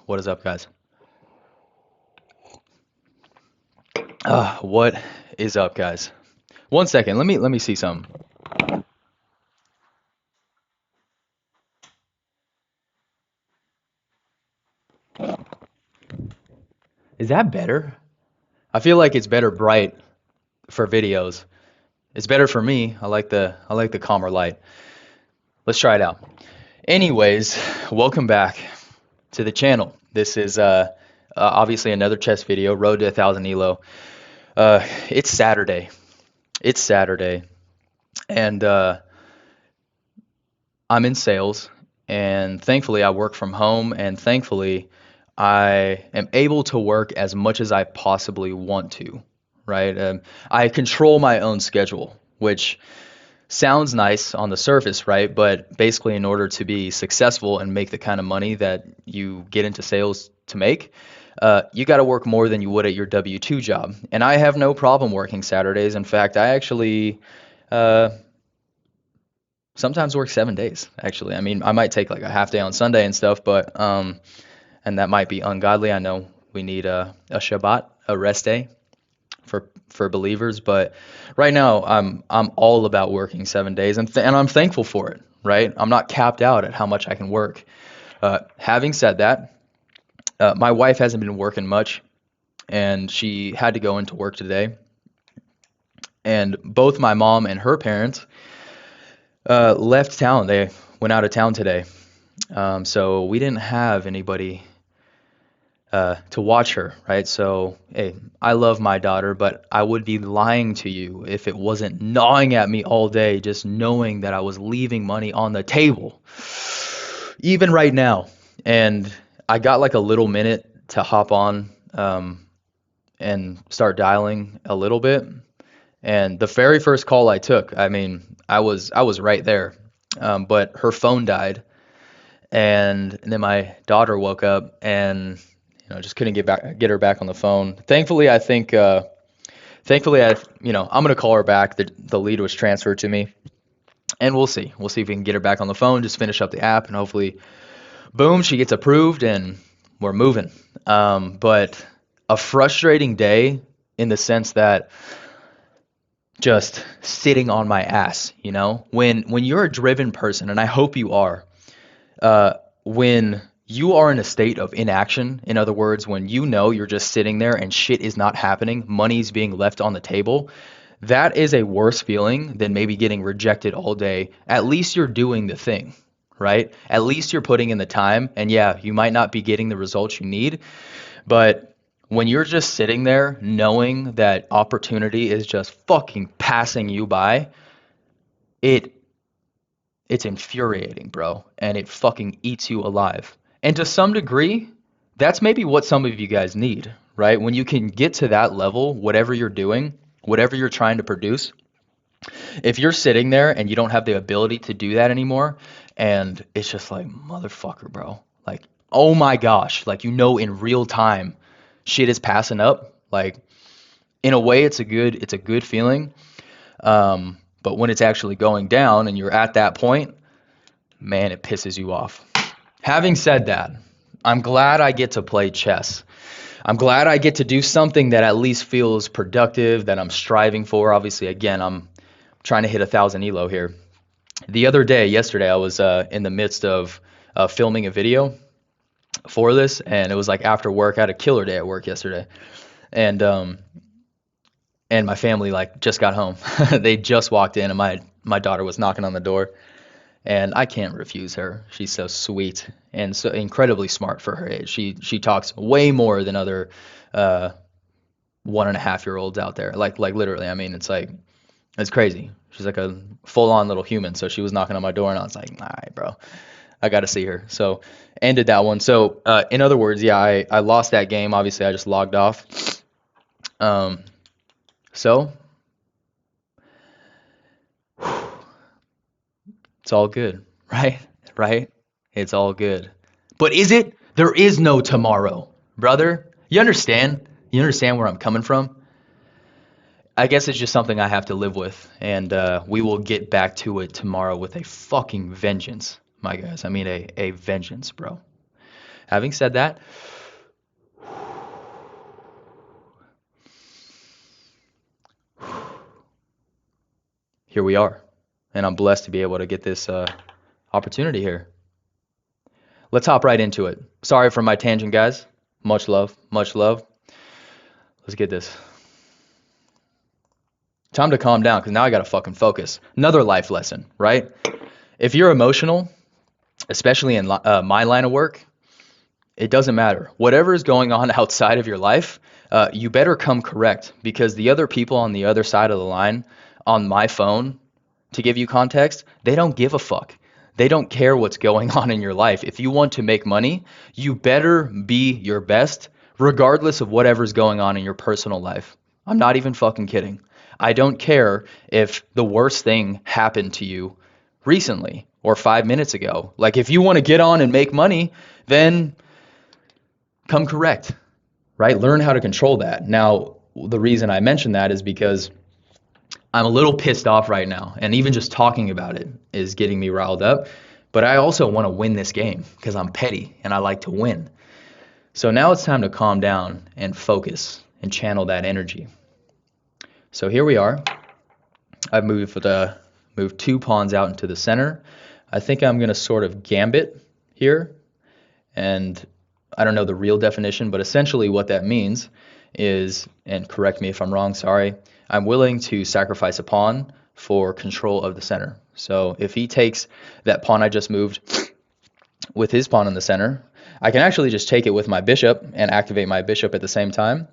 What is up, guys? What is up, guys? One second. Let me see some. Is that better? I feel like it's better bright for videos. It's better for me. I like the calmer light. Let's try it out. Anyways, welcome back to the channel. This is obviously another chess video, Road to 1,000 ELO. It's Saturday. It's Saturday, and I'm in sales, and thankfully I work from home, and thankfully I am able to work as much as I possibly want to, right? I control my own schedule, which sounds nice on the surface, right? But basically, in order to be successful and make the kind of money that you get into sales to make, you got to work more than you would at your W-2 job. And I have no problem working Saturdays. In fact, I actually uh, sometimes work 7 days, actually. I mean, I might take like a half day on Sunday and stuff, but and that might be ungodly. I know we need a Shabbat, a rest day for believers, but right now I'm all about working 7 days, and I'm thankful for it, right? I'm not capped out at how much I can work. Having said that, my wife hasn't been working much, and she had to go into work today, and both my mom and her parents left town. They went out of town today. So we didn't have anybody to watch her, right? So, hey, I love my daughter, but I would be lying to you if it wasn't gnawing at me all day, just knowing that I was leaving money on the table, even right now. And I got like a little minute to hop on and start dialing a little bit. And the very first call I took, I mean, I was right there, but her phone died, and then my daughter woke up, and just couldn't get her back on the phone. Thankfully, I think thankfully I'm gonna call her back. The lead was transferred to me, and we'll see if we can get her back on the phone. Just finish up the app, and hopefully, boom, she gets approved, and we're moving. But a frustrating day in the sense that just sitting on my ass, when you're a driven person, and I hope you are, when you are in a state of inaction, in other words, when you're just sitting there and shit is not happening, money's being left on the table, that is a worse feeling than maybe getting rejected all day. At least you're doing the thing, right? At least you're putting in the time, and yeah, you might not be getting the results you need, but when you're just sitting there knowing that opportunity is just fucking passing you by, it it's infuriating, bro, and it fucking eats you alive. And to some degree, that's maybe what some of you guys need, right? When you can get to that level, whatever you're doing, whatever you're trying to produce, if you're sitting there and you don't have the ability to do that anymore, and it's just like, motherfucker, bro, like, oh my gosh, like, in real time, shit is passing up. Like, in a way, it's a good feeling. But when it's actually going down and you're at that point, man, it pisses you off. Having said that, I'm glad I get to play chess. I'm glad I get to do something that at least feels productive, that I'm striving for. Obviously, again, I'm trying to hit 1,000 ELO here. Yesterday, I was in the midst of filming a video for this, and it was like after work. I had a killer day at work yesterday, and my family like just got home. They just walked in, and my daughter was knocking on the door, and I can't refuse her. She's so sweet and so incredibly smart for her age. She talks way more than other 1.5-year-olds out there. Like literally, I mean, it's crazy. She's like a full-on little human. So she was knocking on my door, and I was like, all right, bro, I got to see her. So ended that one. So in other words, yeah, I lost that game. Obviously, I just logged off. So it's all good, right? Right? It's all good. But is it? There is no tomorrow, brother. You understand? You understand where I'm coming from? I guess it's just something I have to live with, and we will get back to it tomorrow with a fucking vengeance, my guys. I mean, a vengeance, bro. Having said that, here we are. And I'm blessed to be able to get this opportunity here. Let's hop right into it. Sorry for my tangent, guys. Much love. Much love. Let's get this. Time to calm down because now I got to fucking focus. Another life lesson, right? If you're emotional, especially in my line of work, it doesn't matter. Whatever is going on outside of your life, you better come correct because the other people on the other side of the line on my phone, to give you context, they don't give a fuck. They don't care what's going on in your life. If you want to make money, you better be your best regardless of whatever's going on in your personal life. I'm not even fucking kidding. I don't care if the worst thing happened to you recently or 5 minutes ago. Like if you want to get on and make money, then come correct, right? Learn how to control that. Now, the reason I mention that is because I'm a little pissed off right now, and even just talking about it is getting me riled up. But I also want to win this game because I'm petty and I like to win. So now it's time to calm down and focus and channel that energy. So here we are. I've moved 2 pawns out into the center. I think I'm going to sort of gambit here, and I don't know the real definition, but essentially what that means is, and correct me if I'm wrong, sorry, I'm willing to sacrifice a pawn for control of the center. So if he takes that pawn I just moved with his pawn in the center, I can actually just take it with my bishop and activate my bishop at the same time,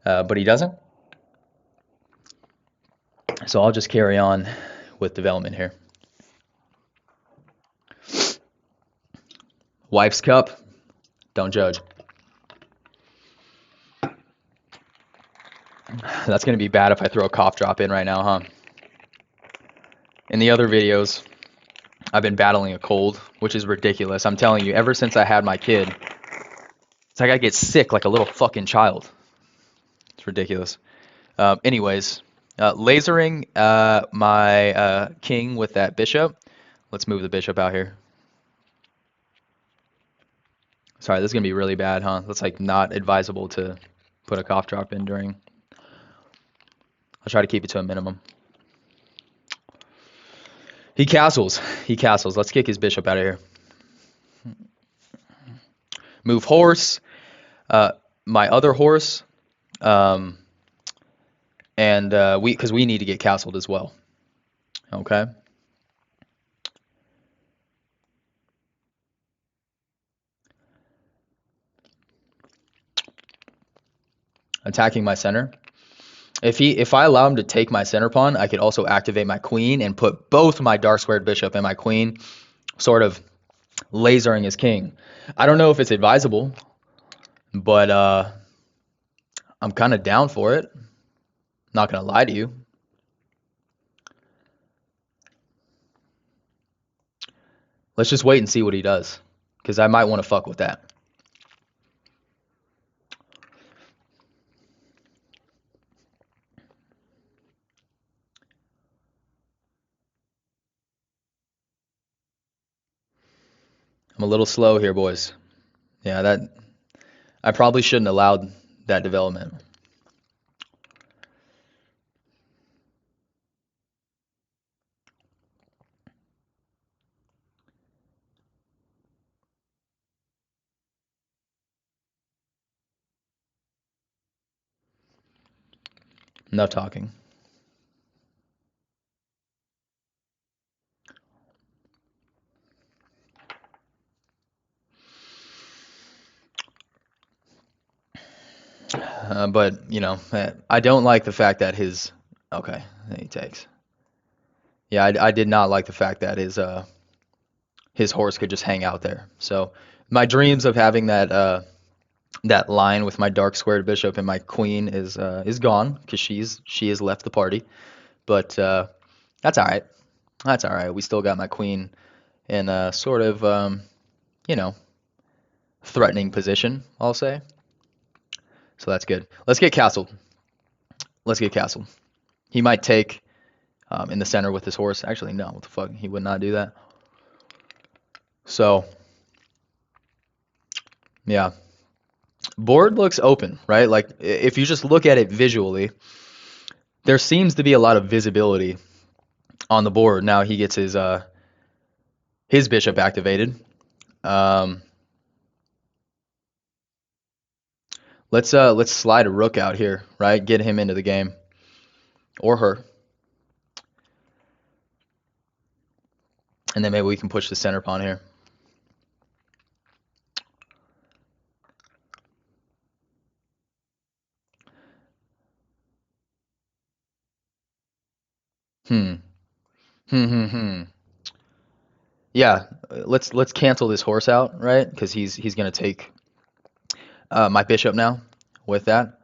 but he doesn't. So I'll just carry on with development here. Wife's cup, don't judge. That's going to be bad if I throw a cough drop in right now, huh? In the other videos, I've been battling a cold, which is ridiculous. I'm telling you, ever since I had my kid, it's like I get sick like a little fucking child. It's ridiculous. Anyways, lasering my king with that bishop. Let's move the bishop out here. Sorry, this is going to be really bad, huh? That's like not advisable to put a cough drop in during. I'll try to keep it to a minimum. He castles. He castles. Let's kick his bishop out of here. Move horse. My other horse. And because we need to get castled as well. Okay. Attacking my center. If I allow him to take my center pawn, I could also activate my queen and put both my dark squared bishop and my queen sort of lasering his king. I don't know if it's advisable, but I'm kind of down for it. Not gonna lie to you. Let's just wait and see what he does, because I might want to fuck with that. I'm a little slow here, boys. Yeah, that I probably shouldn't have allowed that development. No talking. But, you know, I don't like the fact that his... Okay, he takes. Yeah, I did not like the fact that his horse could just hang out there. So my dreams of having that line with my dark squared bishop and my queen is gone because she has left the party. But that's all right. That's all right. We still got my queen in a sort of you know, threatening position, I'll say. So that's good. Let's get castled. Let's get castled. He might take in the center with his horse. Actually, no. What the fuck? He would not do that. So Yeah. Board looks open, right? Like if you just look at it visually, there seems to be a lot of visibility on the board. Now he gets his bishop activated. Um, let's slide a rook out here, right? Get him into the game or her, and then maybe we can push the center pawn here. Hmm. Hmm. Hmm. Hmm. Yeah. Let's cancel this horse out, right? Because he's gonna take my bishop now with that,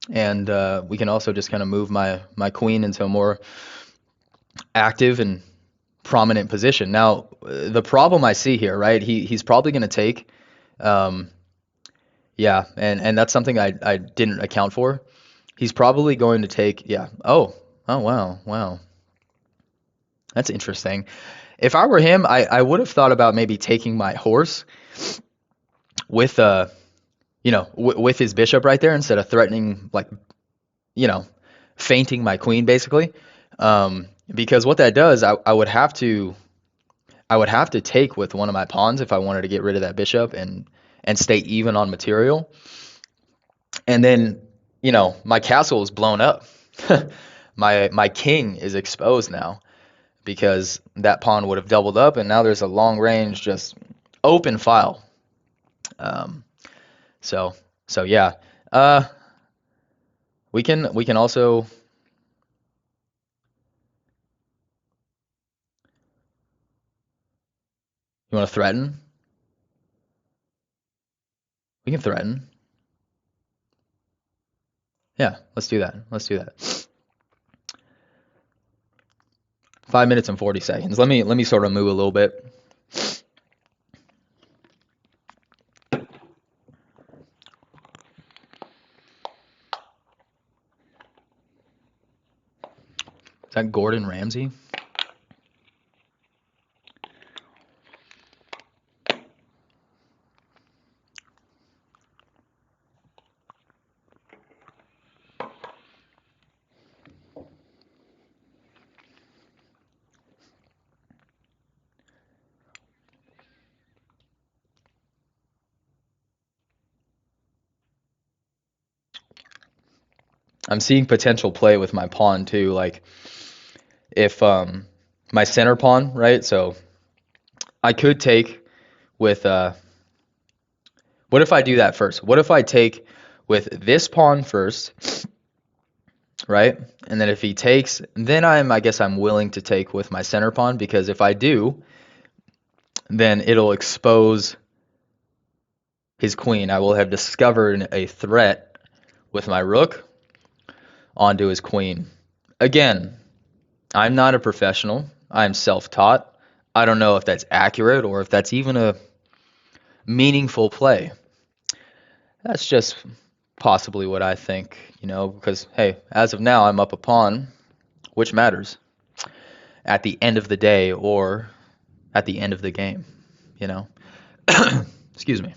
and we can also just kind of move my queen into a more active and prominent position. Now, the problem I see here, right? He's probably going to take, um, yeah, and that's something I didn't account for. He's probably going to take, yeah. Oh, wow, wow, that's interesting. If I were him, I would have thought about maybe taking my horse with with his bishop right there instead of threatening like you know fainting my queen basically. Because what that does, I would have to take with one of my pawns if I wanted to get rid of that bishop and stay even on material. And then, my castle is blown up. My king is exposed now because that pawn would have doubled up, and now there's a long range, just open file. Um, so so yeah. Uh, we can also you want to threaten? We can threaten. Yeah, let's do that. Let's do that. 5 minutes and 40 seconds. Let me sort of move a little bit. Is that Gordon Ramsay? I'm seeing potential play with my pawn too. Like if my center pawn, right? So I could take with what if I do that first? What if I take with this pawn first, right? And then if he takes, then I guess I'm willing to take with my center pawn because if I do, then it'll expose his queen. I will have discovered a threat with my rook onto his queen. Again, I'm not a professional. I'm self-taught. I don't know if that's accurate or if that's even a meaningful play. That's just possibly what I think, because hey, as of now, I'm up a pawn, which matters at the end of the day or at the end of the game, you know. Excuse me.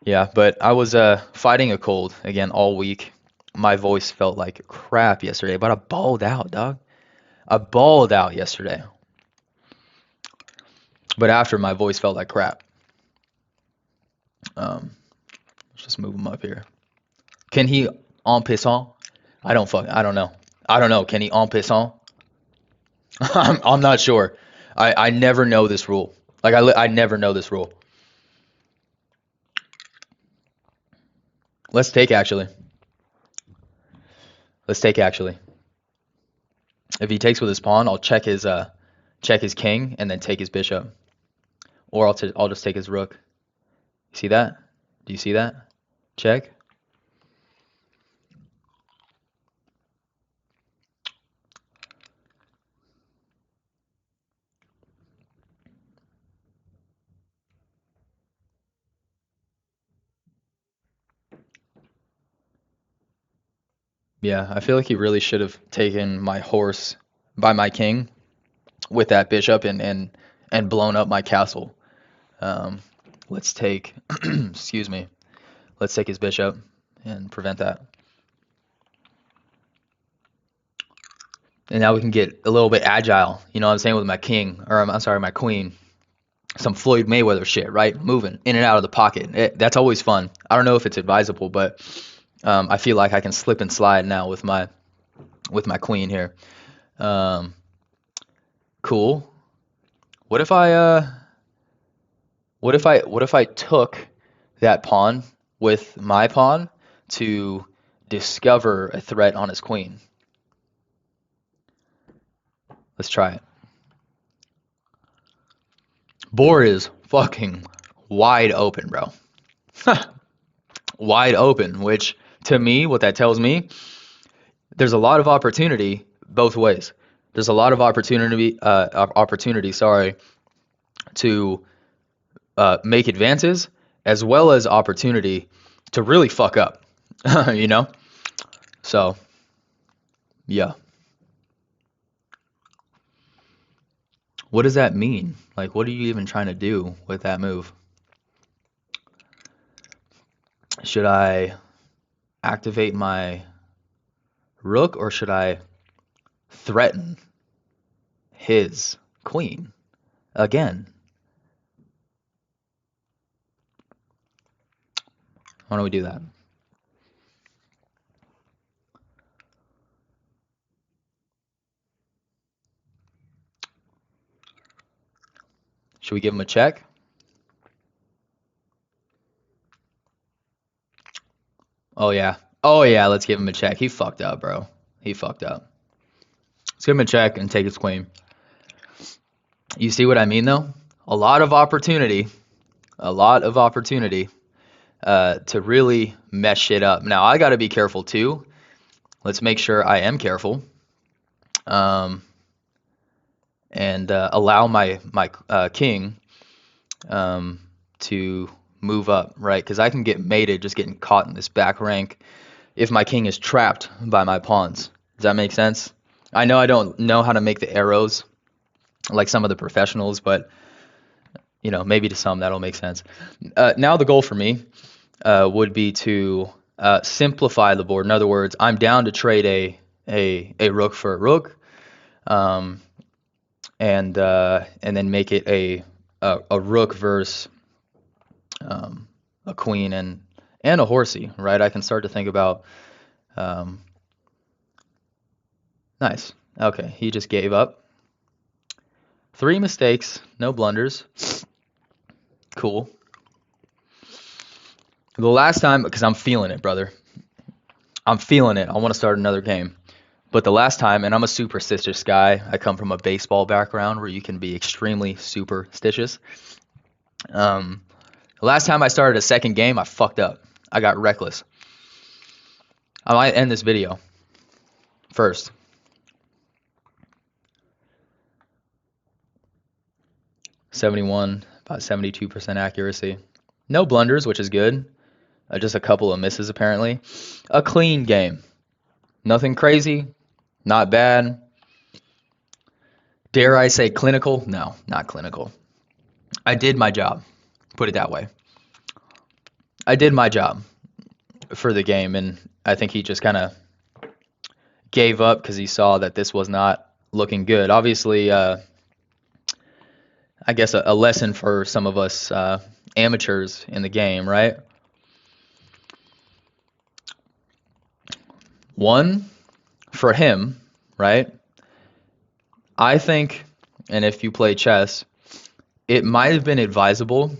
Yeah, but I was fighting a cold again all week. My voice felt like crap yesterday, but I bawled out, dog. I bawled out yesterday. But after my voice felt like crap. Um, let's just move him up here. Can he en passant? I don't know. I don't know. Can he en passant? I'm not sure. I never know this rule. Like I never know this rule. Let's take actually. Let's take actually. If he takes with his pawn, I'll check his king and then take his bishop. Or I'll just take his rook. See that? Do you see that? Check. Yeah, I feel like he really should have taken my horse by my king with that bishop and blown up my castle. Um, let's take, excuse me, let's take his bishop and prevent that. And now we can get a little bit agile, you know what I'm saying, with my king, or I'm sorry, my queen. Some Floyd Mayweather shit, right? Moving in and out of the pocket. That's always fun. I don't know if it's advisable, but I feel like I can slip and slide now with my queen here. Um, cool. What if I took that pawn with my pawn to discover a threat on his queen? Let's try it. Board is fucking wide open, bro. Wide open, which to me, what that tells me, there's a lot of opportunity both ways. There's a lot of opportunity, sorry, to make advances, as well as opportunity to really fuck up, you know? So, yeah. What does that mean? Like, what are you even trying to do with that move? Should I activate my rook, or should I threaten his queen again? Why don't we do that? Should we give him a check? Oh yeah. Oh yeah, let's give him a check. He fucked up, bro. He fucked up. Let's give him a check and take his queen. You see what I mean though? A lot of opportunity. A lot of opportunity to really mess shit up. Now I got to be careful too. Let's make sure I am careful. Um, and allow my king to move up, right? Because I can get mated just getting caught in this back rank if my king is trapped by my pawns. Does that make sense? I know I don't know how to make the arrows like some of the professionals, but you know, maybe to some that'll make sense. Now the goal for me would be to simplify the board. In other words, I'm down to trade a rook for a rook, um, and then make it a rook versus a queen and a horsey, right? I can start to think about. Um, nice. Okay, he just gave up. 3 mistakes, no blunders. Cool. The last time, because I'm feeling it, brother. I'm feeling it. I want to start another game. But the last time, and I'm a superstitious guy. I come from a baseball background where you can be extremely superstitious. The last time I started a second game, I fucked up. I got reckless. I might end this video first. '71, about 72% accuracy. No blunders, which is good. Just a couple of misses, apparently. A clean game. Nothing crazy. Not bad. Dare I say clinical? No, not clinical. I did my job. Put it that way. I did my job for the game, and I think he just kind of gave up because he saw that this was not looking good. Obviously, I guess a lesson for some of us amateurs in the game, right? One, for him, right? I think, and if you play chess, it might have been advisable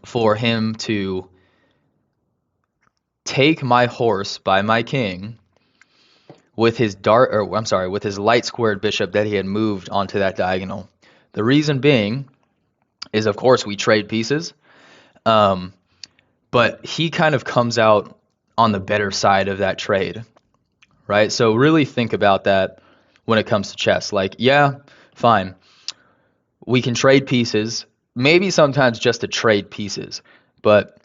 for him to take my horse by my king with his with his light squared bishop that he had moved onto that diagonal. The reason being is, of course, we trade pieces, but he kind of comes out on the better side of that trade, right? So really think about that when it comes to chess. Like, yeah, fine, we can trade pieces, maybe sometimes just to trade pieces, but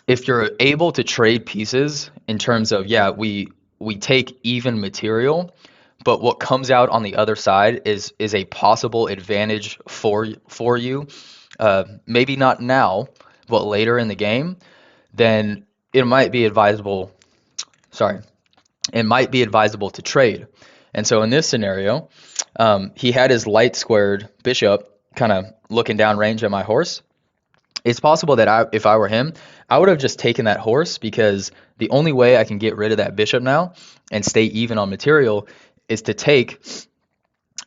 if you're able to trade pieces in terms of, yeah, we take even material, but what comes out on the other side is a possible advantage for you. Maybe not now, but later in the game, then it might be advisable. Sorry, it might be advisable to trade. And so in this scenario, he had his light squared bishop kind of looking down range at my horse. It's possible that if I were him, I would have just taken that horse, because the only way I can get rid of that bishop now and stay even on material is to take,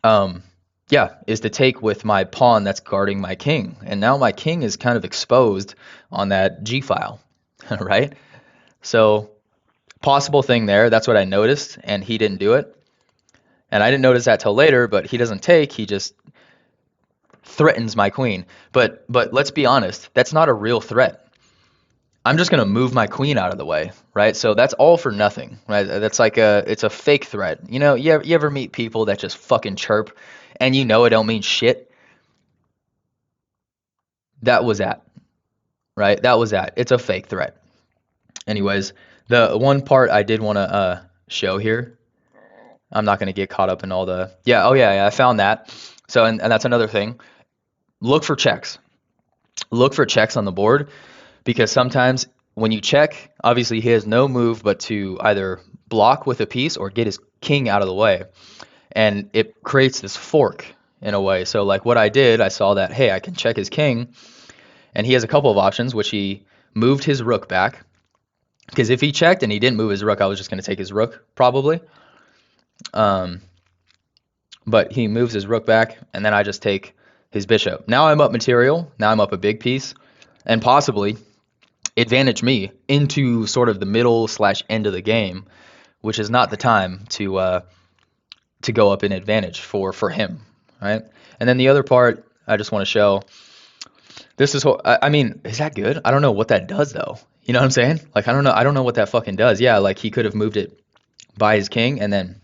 is to take with my pawn that's guarding my king. And now my king is kind of exposed on that G file, right? So possible thing there. That's what I noticed, and he didn't do it. And I didn't notice that till later, but he doesn't take, he just threatens my queen. But let's be honest, that's not a real threat. I'm just going to move my queen out of the way, right? So that's all for nothing, right? That's like it's a fake threat. You know, you ever meet people that just fucking chirp and you know it don't mean shit? That was that, right? That was that. It's a fake threat. Anyways, the one part I did want to show here, I'm not going to get caught up in all the, I found that. So, and that's another thing. Look for checks. Look for checks on the board, because sometimes when you check, obviously he has no move but to either block with a piece or get his king out of the way. And it creates this fork in a way. So like what I did, I saw that, hey, I can check his king, and he has a couple of options, which he moved his rook back. Because if he checked and he didn't move his rook, I was just going to take his rook, probably. But he moves his rook back, and then I just take his bishop. Now I'm up material. Now I'm up a big piece, and possibly advantage me into sort of the middle / end of the game, which is not the time to go up in advantage for him, right? And then the other part I just want to show. This is, I mean, is that good? I don't know what that does though. You know what I'm saying? Like I don't know what that fucking does. Yeah, like he could have moved it by his king and then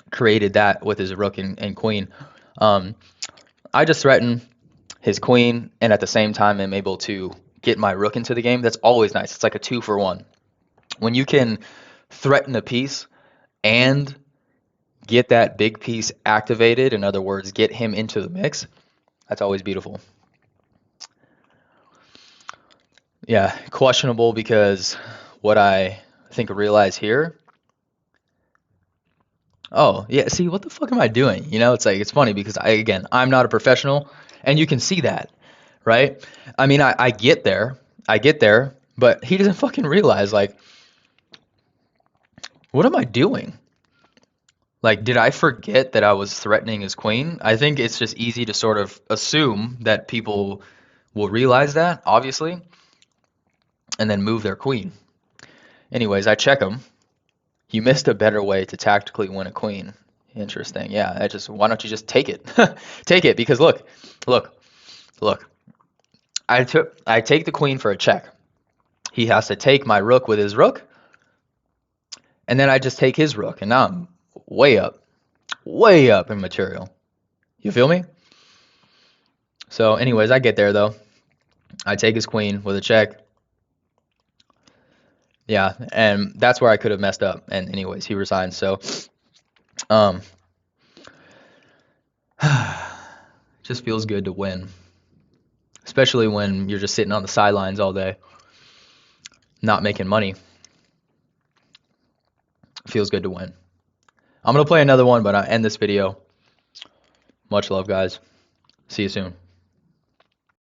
created that with his rook and queen. I just threaten his queen, and at the same time am able to get my rook into the game. That's always nice. It's like a 2-for-1. When you can threaten a piece and get that big piece activated, in other words, get him into the mix, that's always beautiful. Yeah, questionable, because what I think I realize here. Oh, yeah, see, what the fuck am I doing? You know, it's like, it's funny because I'm not a professional, and you can see that, right? I mean, I get there, but he doesn't fucking realize, like, what am I doing? Like, did I forget that I was threatening his queen? I think it's just easy to sort of assume that people will realize that, obviously, and then move their queen. Anyways, I check him. You missed a better way to tactically win a queen. Interesting. Yeah, why don't you just take it? Take it, because look. I take the queen for a check. He has to take my rook with his rook, and then I just take his rook, and now I'm way up in material. You feel me? So anyways, I get there though. I take his queen with a check. Yeah, and that's where I could have messed up. And anyways, he resigns. So just feels good to win, especially when you're just sitting on the sidelines all day, not making money. Feels good to win. I'm gonna play another one, but I end this video. Much love, guys. See you soon.